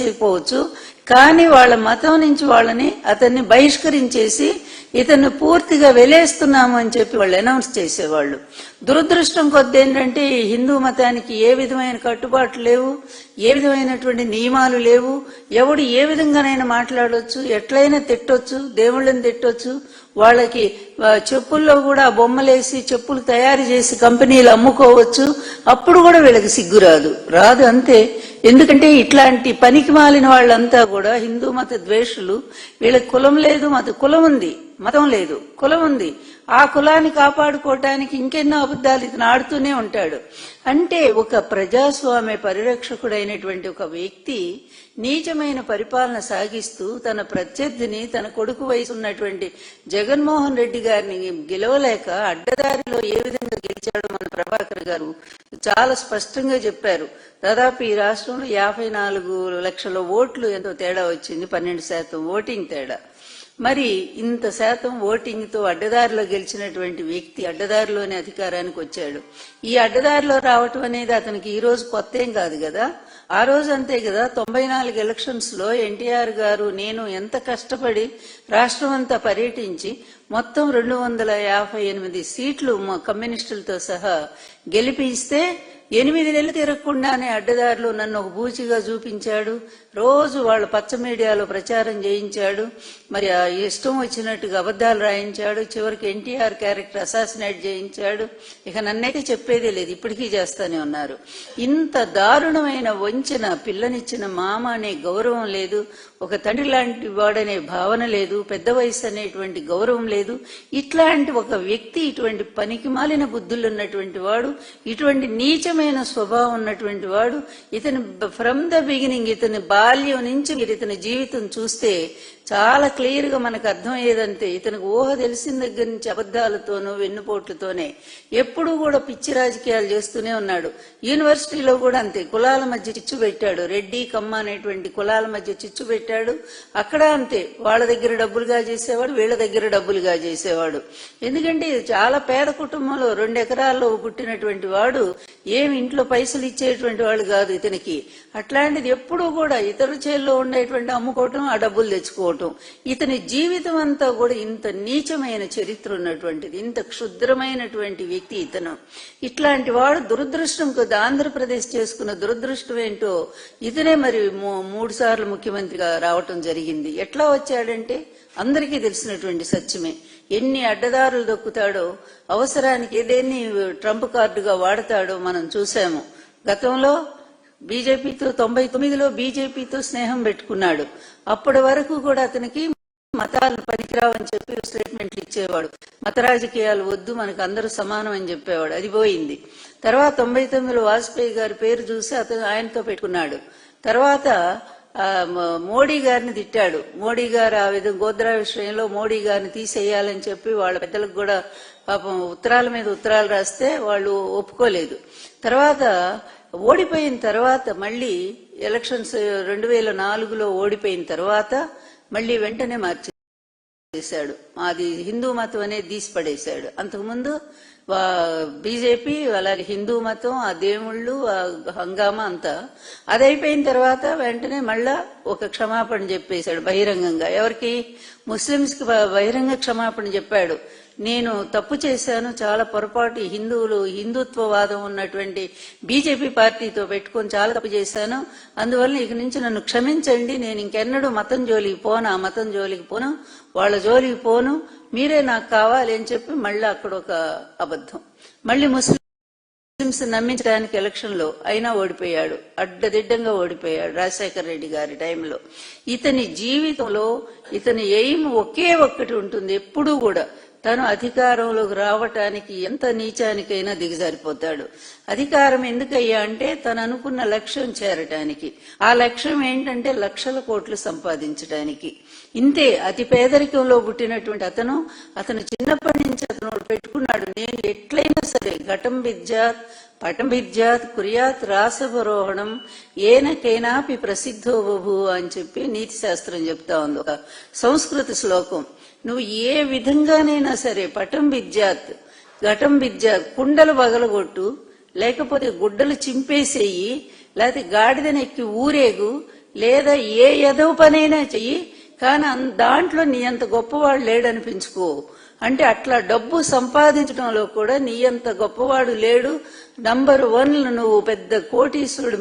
అయిపోవచ్చు, కానీ వాళ్ళ మతం నుంచి అతన్ని బహిష్కరించేసి ఇతన్ని పూర్తిగా వెలేస్తున్నాము అని చెప్పి వాళ్ళు అనౌన్స్ చేసేవాళ్ళు. దురదృష్టం కొద్ది ఏంటంటే ఈ హిందూ మతానికి ఏ విధమైన కట్టుబాట్లు లేవు, ఏ విధమైనటువంటి నియమాలు లేవు. ఎవడు ఏ విధంగానైనా మాట్లాడొచ్చు, ఎట్లయినా తిట్టొచ్చు, దేవుళ్ళని తిట్టొచ్చు. వాళ్ళకి చెప్పుల్లో కూడా బొమ్మలేసి చెప్పులు తయారు చేసి కంపెనీలు అమ్ముకోవచ్చు. అప్పుడు కూడా వీళ్ళకి సిగ్గు రాదు అంతే. ఎందుకంటే ఇట్లాంటి పనికి మాలిన వాళ్ళంతా కూడా హిందూ మత ద్వేషులు. వీళ్ళకి కులం లేదు, కులం ఉంది, మతం లేదు, కులం ఉంది. ఆ కులాన్ని కాపాడుకోవటానికి ఇంకెన్నో అబద్ధాలు ఇతను ఆడుతూనే ఉంటాడు. అంటే ఒక ప్రజాస్వామ్య పరిరక్షకుడైనటువంటి ఒక వ్యక్తి నీచమైన పరిపాలన సాగిస్తూ తన ప్రత్యర్థిని, తన కొడుకు వయసు ఉన్నటువంటి జగన్మోహన్ రెడ్డి గారిని గెలవలేక అడ్డదారిలో ఏ విధంగా గెలిచాడో మన ప్రభాకర్ గారు చాలా స్పష్టంగా చెప్పారు. దాదాపు ఈ రాష్ట్రంలో 54 లక్షల ఓట్లు ఎంతో తేడా వచ్చింది, 12% ఓటింగ్ తేడా. మరి ఇంత శాతం ఓటింగ్ తో అడ్డదారిలో గెలిచినటువంటి వ్యక్తి అడ్డదారిలోనే అధికారానికి వచ్చాడు. ఈ అడ్డదారిలో రావటం అనేది అతనికి ఈ రోజు కొత్త ఏం కాదు కదా. ఆ రోజు అంతే కదా, 94 ఎలక్షన్స్ లో ఎన్టీఆర్ గారు నేను ఎంత కష్టపడి రాష్ట్రం అంతా పర్యటించి మొత్తం 258 సీట్లు కమ్యూనిస్టులతో సహా గెలిపిస్తే 8 నెలలు తిరగకుండానే అడ్డదారిలో నన్ను ఒక బూచిగా చూపించాడు. రోజు వాళ్ళ పచ్చ మీడియాలో ప్రచారం చేయించాడు. మరి ఇష్టం వచ్చినట్టుగా అబద్ధాలు రాయించాడు. చివరికి ఎన్టీఆర్ క్యారెక్టర్ అసాసినేట్ చేయించాడు. ఇక నన్నైతే చెప్పేదే లేదు, ఇప్పటికీ చేస్తానే ఉన్నారు. ఇంత దారుణమైన వంచన, పిల్లనిచ్చిన మామ అనే గౌరవం లేదు, ఒక తండ్రి లాంటి వాడనే భావన లేదు, పెద్ద వయసు అనేటువంటి గౌరవం లేదు. ఇట్లాంటి ఒక వ్యక్తి, ఇటువంటి పనికి మాలిన బుద్ధులు ఉన్నటువంటి వాడు, ఇటువంటి నీచమైన స్వభావం ఉన్నటువంటి వాడు, ఇతని ఫ్రమ్ ద బిగినింగ్, ఇతని బాల్యం నుంచి మీరు ఇతని జీవితం చూస్తే చాలా క్లియర్ గా మనకు అర్థమయ్యేదంటే ఇతనికి ఊహ తెలిసిన దగ్గర నుంచి అబద్ధాలతోనూ వెన్నుపోట్లతోనే ఎప్పుడూ కూడా పిచ్చి రాజకీయాలు చేస్తూనే ఉన్నాడు. యూనివర్సిటీలో కూడా అంతే, కులాల మధ్య చిచ్చు పెట్టాడు. రెడ్డి కమ్మ అనేటువంటి కులాల మధ్య చిచ్చు పెట్టాడు. అక్కడ అంతే, వాళ్ళ దగ్గర డబ్బులుగా చేసేవాడు, వీళ్ళ దగ్గర డబ్బులుగా చేసేవాడు. ఎందుకంటే చాలా పేద కుటుంబంలో 2 ఎకరాల్లో పుట్టినటువంటి వాడు ఏమి ఇంట్లో పైసలు ఇచ్చేటువంటి వాడు కాదు ఇతనికి. అట్లాంటిది ఎప్పుడూ కూడా ఇతరుల చేతిలో ఉండేటువంటి అమ్ముకోవటం, ఆ డబ్బులు తెచ్చుకోవటం. ఇతని జీవితం అంతా కూడా ఇంత నీచమైన చరిత్ర ఉన్నటువంటిది, ఇంత క్షుద్రమైనటువంటి వ్యక్తి ఇతను. ఇట్లాంటి వాడు దురదృష్టం కొద్ది ఆంధ్రప్రదేశ్ చేసుకున్న దురదృష్టం ఏంటో ఇతనే మరి 3 సార్లు ముఖ్యమంత్రిగా రావటం జరిగింది. ఎట్లా వచ్చాడంటే అందరికీ తెలిసినటువంటి సత్యమే. ఎన్ని అడ్డదారులు దొక్కుతాడో, అవసరానికి ఏదేన్ని ట్రంప్ కార్డుగా వాడతాడో మనం చూసాము. గతంలో బీజేపీతో 99లో బీజేపీతో స్నేహం పెట్టుకున్నాడు. అప్పటి వరకు కూడా అతనికి మతాలు పనికిరావని చెప్పి స్టేట్మెంట్లు ఇచ్చేవాడు. మత రాజకీయాలు వద్దు, మనకు అందరూ సమానం అని చెప్పేవాడు. అది పోయింది. తర్వాత 99లో వాజ్పేయి గారి పేరు చూసి అతను ఆయనతో పెట్టుకున్నాడు. తర్వాత మోడీ గారిని తిట్టాడు. మోడీ గారు ఆ విధంగా గోద్రా విషయంలో మోడీ గారిని తీసేయాలని చెప్పి వాళ్ళ పెద్దలకు కూడా పాపం ఉత్తరాల మీద ఉత్తరాలు రాస్తే వాళ్ళు ఒప్పుకోలేదు. తర్వాత ఓడిపోయిన తర్వాత మళ్ళీ ఎలక్షన్స్ 2004లో ఓడిపోయిన తర్వాత మళ్ళీ వెంటనే మార్చేశాడు. అది హిందూ మతం అనేది తీసి పడేశాడు. అంతకుముందు బీజేపీ, అలాగే హిందూ మతం, ఆ దేవుళ్ళు, ఆ హంగామా అంతా అదైపోయిన తర్వాత వెంటనే మళ్ళా ఒక క్షమాపణ చెప్పేశాడు బహిరంగంగా. ఎవరికి? ముస్లింస్ కి బహిరంగ క్షమాపణ చెప్పాడు. నేను తప్పు చేశాను, చాలా పొరపాటు, హిందుత్వవాదం ఉన్నటువంటి బీజేపీ పార్టీతో పెట్టుకొని చాలా తప్పు చేశాను, అందువల్ల ఇక నుంచి నన్ను క్షమించండి, నేను ఇంకెన్నడూ మతం జోలికి పోను, ఆ మతం జోలికి పోను, వాళ్ళ జోలికి పోను, మీరే నాకు కావాలి అని చెప్పి మళ్ళీ అక్కడ ఒక అబద్ధం. మళ్ళీ ముస్లింస్ నమ్మించడానికి ఎలక్షన్ లో అయినా ఓడిపోయాడు, అడ్డదిడ్డంగా ఓడిపోయాడు రాజశేఖర రెడ్డి గారి టైంలో. ఇతని జీవితంలో ఇతని ఎయిమ్ ఒకే ఒక్కటి ఉంటుంది, ఎప్పుడూ కూడా తను అధికారంలోకి రావటానికి ఎంత నీచానికైనా దిగజారిపోతాడు. అధికారం ఎందుకయ్యా అంటే తను అనుకున్న లక్ష్యం చేరటానికి. ఆ లక్ష్యం ఏంటంటే లక్షల కోట్లు సంపాదించడానికి. ఇంతే, అతి పేదరికంలో పుట్టినటువంటి అతను చిన్నప్పటి నుంచి అతను పెట్టుకున్నాడు, నేను ఎట్లయినా సరే ఘటం విద్యాత్ పటం విద్యాత్ కుర్యాత్ రాసవరోహణం ఏనకైనాపి ప్రసిద్ధో బభూ అని చెప్పి నీతి శాస్త్రం చెప్తా ఉంది, ఒక సంస్కృత శ్లోకం. నువ్వు ఏ విధంగానైనా సరే పటం విద్యాత్, ఘటం విద్యాత్, కుండలు పగలగొట్టు, లేకపోతే గుడ్డలు చింపేసేయి, లేకపోతే గాడిదనెక్కి ఊరేగు, లేదా ఏ ఎదవ పనైనా చెయ్యి, కానీ దాంట్లో నీ అంత గొప్పవాడు లేడనిపించుకో. అంటే అట్లా డబ్బు సంపాదించడంలో కూడా నీ అంత గొప్పవాడు లేడు, నంబర్ 1 నువ్వు పెద్ద కోటీశ్వరుడు,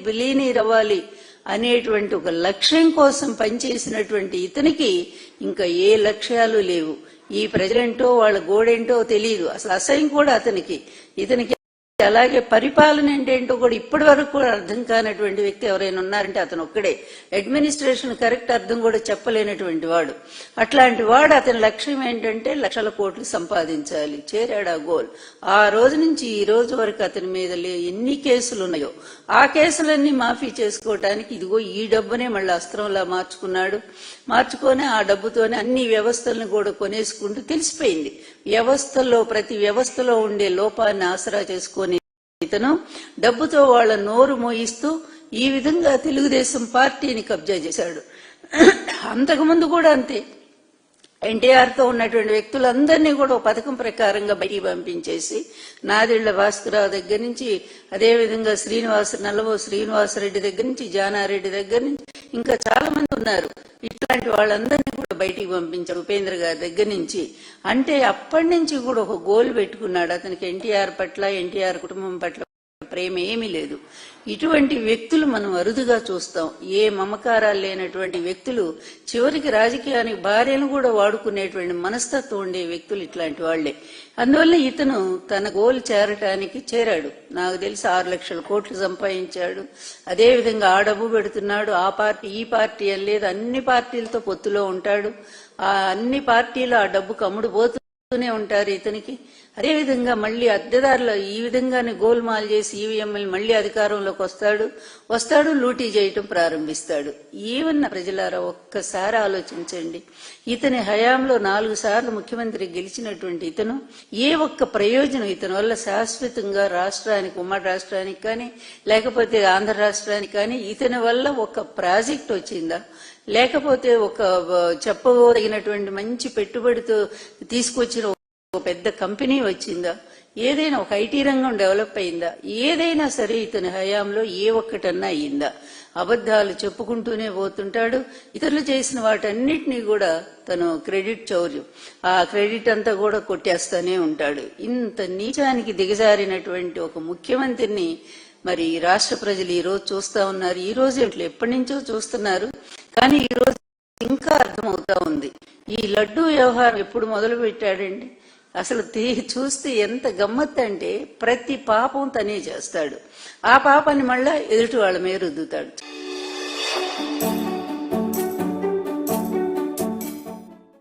బిలీనీర్ అవ్వాలి అనేటువంటి ఒక లక్ష్యం కోసం పనిచేసినటువంటి ఇతనికి ఇంకా ఏ లక్ష్యాలు లేవు. ఈ ప్రజలేంటో వాళ్ళ గోడేంటో తెలియదు, అసలు అసహ్యం కూడా ఇతనికి అలాగే పరిపాలన ఏంటో కూడా ఇప్పటి వరకు కూడా అర్థం కానటువంటి వ్యక్తి ఎవరైనా ఉన్నారంటే అతను ఒక్కడే. అడ్మినిస్ట్రేషన్ కరెక్ట్ అర్థం కూడా చెప్పలేనటువంటి వాడు. అట్లాంటి వాడు అతని లక్ష్యం ఏంటంటే లక్షల కోట్లు సంపాదించాలి. చేరాడు ఆ గోల్. ఆ రోజు నుంచి ఈ రోజు వరకు అతని మీద ఎన్ని కేసులు ఉన్నాయో ఆ కేసులన్నీ మాఫీ చేసుకోవటానికి ఇదిగో ఈ డబ్బునే మళ్ళీ అస్త్రంలా మార్చుకొని ఆ డబ్బుతోనే అన్ని వ్యవస్థలను కూడా కొనేసుకుంటూ తెలిసిపోయింది. ప్రతి వ్యవస్థలో ఉండే లోపాన్ని ఆసరా చేసుకొని ఇతను డబ్బుతో వాళ్ళ నోరు మోయిస్తూ ఈ విధంగా తెలుగుదేశం పార్టీని కబ్జా చేశాడు. అంతకుముందు కూడా అంతే. ఎన్టీఆర్ తో ఉన్నటువంటి వ్యక్తులందరినీ కూడా పథకం ప్రకారంగా బయటికి పంపించేసి నాదెళ్ల భాస్కరరావు దగ్గర నుంచి, అదేవిధంగా నల్లవో శ్రీనివాసరెడ్డి దగ్గర నుంచి, జానారెడ్డి దగ్గర నుంచి ఇంకా చాలా మంది ఉన్నారు. ఇట్లాంటి వాళ్ళందరినీ కూడా బయటికి పంపించారు ఉపేంద్ర గారి దగ్గర నుంచి. అంటే అప్పటి నుంచి కూడా ఒక గోల్ పెట్టుకున్నాడు. అతనికి ఎన్టీఆర్ పట్ల, ఎన్టీఆర్ కుటుంబం పట్ల ప్రేమ ఏమీ లేదు. ఇటువంటి వ్యక్తులు మనం అరుదుగా చూస్తాం. ఏ మమకారాలు లేనటువంటి వ్యక్తులు, చివరికి రాజకీయానికి భార్యను కూడా వాడుకునేటువంటి మనస్తత్వం ఉండే వ్యక్తులు ఇట్లాంటి వాళ్లే. అందువల్ల ఇతను తన గోల్ చేరాడు. నాకు తెలిసి 6 లక్షల కోట్లు సంపాదించాడు. అదేవిధంగా ఆ డబ్బు పెడుతున్నాడు. ఆ పార్టీ ఈ పార్టీ అని లేదు, అన్ని పార్టీలతో పొత్తులో ఉంటాడు. ఆ అన్ని పార్టీలు ఆ డబ్బుకు అమ్ముడు పోతూనే ఉంటారు ఇతనికి. అదేవిధంగా మళ్లీ అద్దెదారులు ఈ విధంగానే గోల్మాల్ చేసి ఈవీఎంఎల్ మళ్లీ అధికారంలోకి వస్తాడు, లూటీ చేయటం ప్రారంభిస్తాడు. ఏమన్నా ప్రజలారా ఒక్కసారి ఆలోచించండి. ఇతని హయాంలో 4 సార్లు ముఖ్యమంత్రి గెలిచినటువంటి ఇతను ఏ ఒక్క ప్రయోజనం ఇతని వల్ల శాశ్వతంగా రాష్ట్రానికి, ఉమ్మడి రాష్ట్రానికి కానీ లేకపోతే ఆంధ్ర రాష్ట్రానికి కానీ ఇతని వల్ల ఒక ప్రాజెక్ట్ వచ్చిందా, లేకపోతే ఒక చెప్పదగినటువంటి మంచి పెట్టుబడితో తీసుకొచ్చిన పెద్ద కంపెనీ వచ్చిందా, ఏదైనా ఒక ఐటీ రంగం డెవలప్ అయిందా, ఏదైనా సరే ఇతని హయాంలో ఏ ఒక్కటన్నా అయిందా? అబద్ధాలు చెప్పుకుంటూనే పోతుంటాడు. ఇతరులు చేసిన వాటన్నిటినీ కూడా తను చౌర్యం, ఆ క్రెడిట్ అంతా కూడా కొట్టేస్తానే ఉంటాడు. ఇంత నీచానికి దిగజారినటువంటి ఒక ముఖ్యమంత్రిని మరి రాష్ట్ర ప్రజలు ఈ రోజు చూస్తా ఉన్నారు. ఈ రోజు ఎప్పటి నుంచో చూస్తున్నారు, కానీ ఈ రోజు ఇంకా అర్థమవుతా ఉంది. ఈ లడ్డూ వ్యవహారం ఎప్పుడు మొదలు పెట్టాడండి? అసలు చూస్తే ఎంత గమ్మత్ అంటే ప్రతి పాపం తనే చేస్తాడు. ఆ పాపాన్ని మళ్ళా ఎదుటి వాళ్ళ మీద రుద్దుతాడు.